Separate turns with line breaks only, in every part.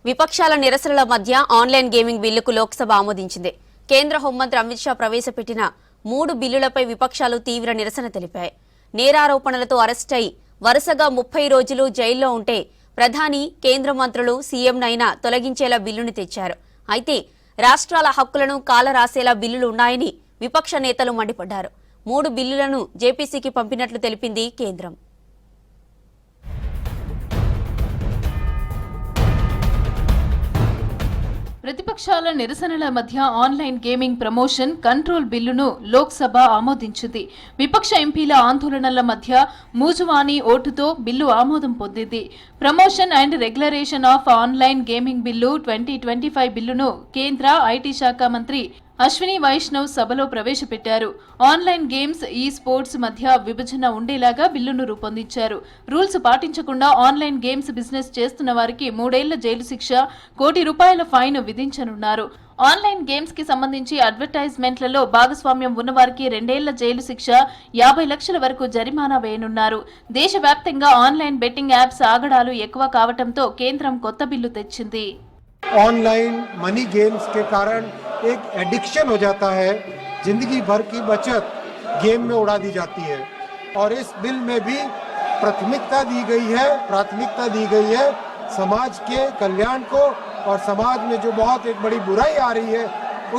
విపక్షాల నిరసనల మధ్య online gaming బిల్లుకు లోక్సభ ఆమోదించింది. కేంద్ర హోంమంత్రి అమిత్ షా ప్రవేశపెట్టిన 3 బిల్లులపై విపక్షాలు తీవ్ర నిరసన తెలిపాయి. నేరారోపణలతో అరెస్ట్ అయి వరుసగా 30 రోజులు జైల్లో ఉంటే ప్రధాని, కేంద్ర మంత్రులు సీఎంనైనా తొలగించేలా బిల్లును తెచ్చారు. అయితే రాష్ట్రాల హక్కులను కాలరాసేలా బిల్లులు ఉన్నాయని విపక్ష నేతలు మండిపడ్డారు. 3 బిల్లులను జేపీసీకి పంపినట్లు తెలిపింది కేంద్రం.
ప్రతిపక్షాల నిరసనల మధ్య ఆన్లైన్ గేమింగ్ ప్రమోషన్ కంట్రోల్ బిల్లును లోక్సభ ఆమోదించింది. విపక్ష ఎంపీల ఆందోళనల మధ్య మూజువాణి ఓటుతో బిల్లు ఆమోదం పొందింది. Promotion and రెగ్యులరేషన్ of online gaming bill 2025 బిల్లును కేంద్ర ఐటీ శాఖ మంత్రి అశ్విని వైష్ణవ్ సభలో ప్రవేశపెట్టారు. ఆన్లైన్ గేమ్స్, ఈ స్పోర్ట్స్ మధ్య విభజన ఉండేలాగా బిల్లును రూపొందించారు. రూల్స్ పాటించకుండా ఆన్లైన్ గేమ్స్ బిజినెస్ చేస్తున్న వారికి 3 ఏళ్ల జైలు శిక్ష, ₹1 కోటి ఫైన్ విధించనున్నారు. ఆన్లైన్ గేమ్స్ కి సంబంధించి అడ్వర్టైజ్మెంట్లలో భాగస్వామ్యం ఉన్నవారికి 2 ఏళ్ల జైలు శిక్ష, 50 లక్షల వరకు జరిమానా వేయనున్నారు. దేశవ్యాప్తంగా ఆన్లైన్ బెట్టింగ్ యాప్స్ ఆగడాలు ఎక్కువ కావడంతో కేంద్రం కొత్త బిల్లు తెచ్చింది.
ऑनलाइन मनी गेम्स के कारण एक एडिक्शन हो जाता है, जिंदगी भर की बचत गेम में उड़ा दी जाती है और इस बिल में भी प्राथमिकता दी गई है समाज के कल्याण को और समाज में जो बहुत एक बड़ी बुराई आ रही है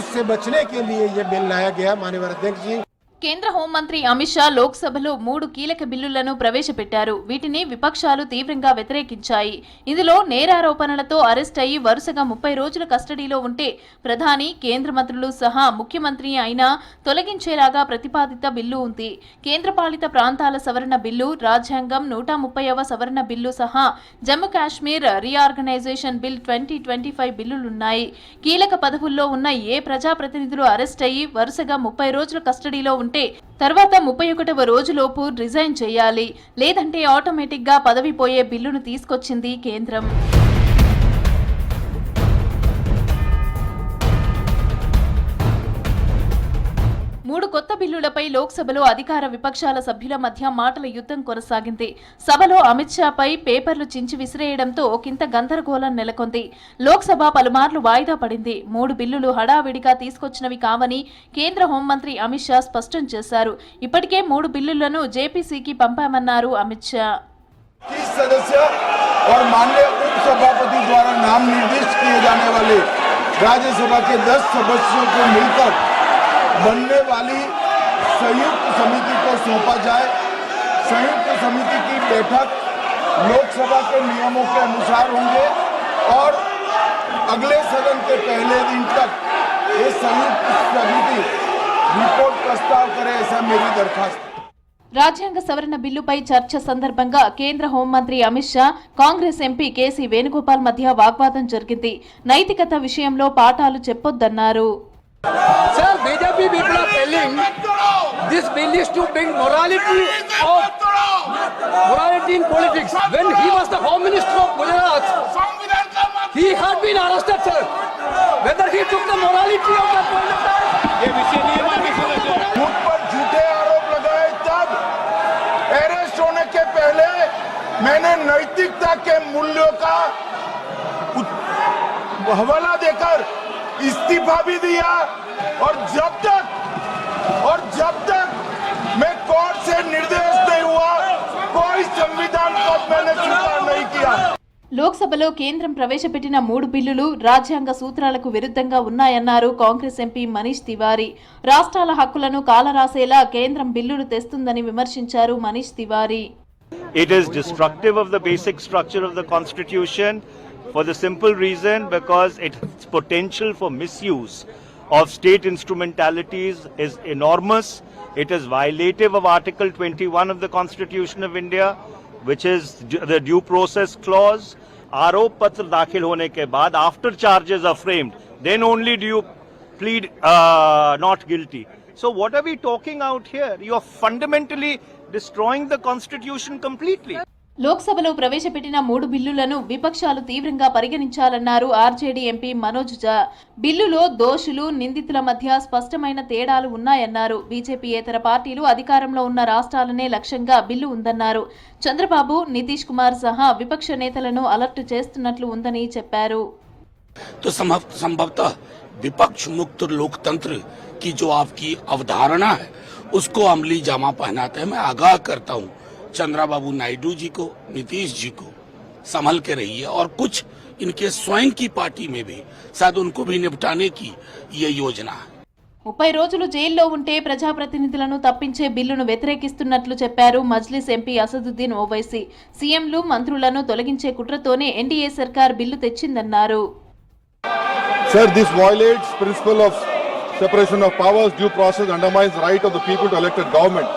उससे बचने के लिए ये बिल लाया गया। माननीय अध्यक्ष जी,
కేంద్ర హోంమంత్రి అమిత్ షా లోక్సభలో 3 కీలక బిల్లులను ప్రవేశపెట్టారు. వీటిని విపక్షాలు తీవ్రంగా వ్యతిరేకించాయి. ఇందులో నేరారోపణలతో అరెస్ట్ అయ్యి వరుసగా 30 రోజుల కస్టడీలో ఉంటే ప్రధాని, కేంద్ర మంత్రులు సహా ముఖ్యమంత్రి అయినా తొలగించేలాగా ప్రతిపాదిత బిల్లు ఉంది. కేంద్రపాలిత ప్రాంతాల సవరణ బిల్లు, రాజ్యాంగం 130వ సవరణ బిల్లు సహా జమ్మూ కాశ్మీర్ రీఆర్గనైజేషన్ బిల్ 2025 బిల్లులున్నాయి. కీలక పదవుల్లో ఉన్న ఏ ప్రజాప్రతినిధులు అరెస్ట్ అయ్యి వరుసగా 30 రోజుల కస్టడీలో ఉంటే తర్వాత 31వ రోజులోపు రిజైన్ చేయాలి, లేదంటే ఆటోమేటిక్ గా పదవి పోయే బిల్లును తీసుకొచ్చింది కేంద్రం. 3 కొత్త బిల్లులపై లోక్సభలో అధికార విపక్షాల సభ్యుల మధ్య మాటల యుద్ధం కొనసాగింది. సభలో అమిత్ షాపై పేపర్లు చించి విసిరేయడంతో ఒకంత గందరగోళం నెలకొంది. లోక్సభ పలుమార్లు వాయిదా పడింది. 3 బిల్లులు హడావిడిగా తీసుకొచ్చినవి కావని కేంద్ర హోంమంత్రి అమిత్ షా స్పష్టం చేశారు. ఇప్పటికే 3 బిల్లులను జేపీసీకి పంపామన్నారు అమిత్ షా.
और माननीय उपसभापति द्वारा नाम निर्दिष्ट किए जाने वाले राज्यसभा के 10 सदस्यों को मिलकर बनने वाली संयुक्त समिति को सौंपा जाए। संयुक्त समिति की बैठक लोकसभा के नियमों के अनुसार होंगे और अगले सदन के पहले दिन तक ये संयुक्त समिति रिपोर्ट प्रस्ताव करे, ऐसा मेरी दरखास्त।
రాజ్యాంగ సవరణ బిల్లుపై చర్చ సందర్భంగా కేంద్ర హోంమంత్రి అమిత్ షా, కాంగ్రెస్ ఎంపీ కేసీ వేణుగోపాల్ మధ్య వాగ్వాదం జరిగింది. నైతికత విషయంలో పాఠాలు చెప్పొద్దన్నారు.
Sir, BJP people are telling this bill is to bring morality in politics. When he was the Home Minister of Gujarat, he had been arrested, sir. Whether he took the morality of that point of time,
मुझ पर झूठे आरोप लगाए तब arrest होने के पहले मैंने नैतिकता के मूल्यों का हवाला देकर इस्तीफा भी दिया और जब तक मैं कोर्ट से निर्देश नहीं हुआ कोई संविधान पद मैंने स्वीकार नहीं किया.
లోక్సభలో కేంద్రం ప్రవేశపెట్టిన 3 బిల్లులు రాజ్యాంగ సూత్రాలకు విరుద్ధంగా ఉన్నాయన్నారు కాంగ్రెస్ ఎంపీ మనీష్ తివారీ. రాష్ట్రాల హక్కులను కాలరాసేలా కేంద్రం బిల్లులు తెస్తుందని విమర్శించారు Manish Tiwari.
It is destructive of the basic structure of the constitution for the simple reason because its potential for misuse of state instrumentalities is enormous. It is violative of Article 21 of the Constitution of India, which is the due process clause. आरोप पत्र दाखिल होने के बाद after charges are framed, then only do you plead not guilty. So what are we talking out here? You are fundamentally destroying the constitution completely.
లోక్సభలో ప్రవేశపెట్టిన 3 బిల్లులను విపక్షాలు తీవ్రంగా పరిగణించాలన్నారు ఆర్జేడీ ఎంపీ మనోజ్ ఝా. బిల్లులో దోషులు, నిందితుల మధ్య స్పష్టమైన తేడాలు ఉన్నాయన్నారు. బీజేపీయేతర పార్టీలు అధికారంలో ఉన్న రాష్ట్రాలనే లక్ష్యంగా బిల్లు ఉందన్నారు. చంద్రబాబు, నితీష్ కుమార్ సహా విపక్ష నేతలను అలర్ట్ చేస్తున్నట్లు ఉందని చెప్పారు.
तो संभवतः विपक्ष मुक्त लोकतंत्र की जो आपकी अवधारणा है उसको अमली जामा पहनाते हैं। मैं आगाह करता हूं चंद्रबाबू नायडू जी को, नीतीश जी को, संभल के रहिए। और कुछ इनके स्वयं की पार्टी में भी शायद उनको भी निपटाने की ये योजना है।
30 రోజులు జైల్లో ఉంటే ప్రజాప్రతినిధులను తప్పించే బిల్లును వ్యతిరేకిస్తున్నట్లు చెప్పారు మజ్లిస్ ఎంపీ అసదుద్దీన్ ఓవైసీ. సీఎంలు, మంత్రులను తొలగించే కుట్రతోనే ఎన్డీఏ సర్కార్ bill తెచ్చిందన్నారు.
Sir, this violates principle of separation of powers, due process, undermines the right of the people to elect a government.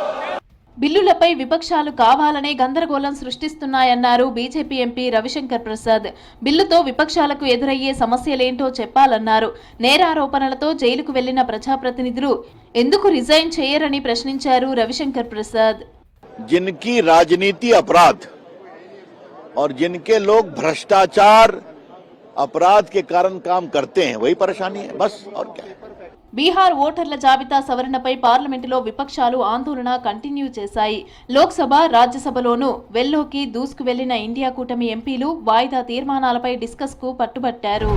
బిల్లులపై విపక్షాలు కావాలనే గందరగోళం సృష్టిస్తున్నాయన్నారు బీజేపీ ఎంపీ రవిశంకర్ ప్రసాద్. బిల్లుతో విపక్షాలకు ఎదురయ్యే సమస్యలేంటో చెప్పాలన్నారు. నేరారోపణలతో జైలుకు వెళ్లిన ప్రజాప్రతినిధులు ఎందుకు రిజైన్ చేయరని ప్రశ్నించారు రవిశంకర్ ప్రసాద్.
जिनकी राजनीति अपराध और जिनके लोग भ्रष्टाचार अपराध के कारण काम करते हैं वही परेशानी है, बस और क्या है।
బీహార్ ఓటర్ల జాబితా సవరణపై పార్లమెంటులో విపక్షాలు ఆందోళన కంటిన్యూ చేశాయి. లోక్సభ, రాజ్యసభలోనూ వెల్లోకి దూసుకు వెళ్లిన ఇండియా కూటమి ఎంపీలు వాయిదా తీర్మానాలపై డిస్కస్ కు పట్టుబట్టారు.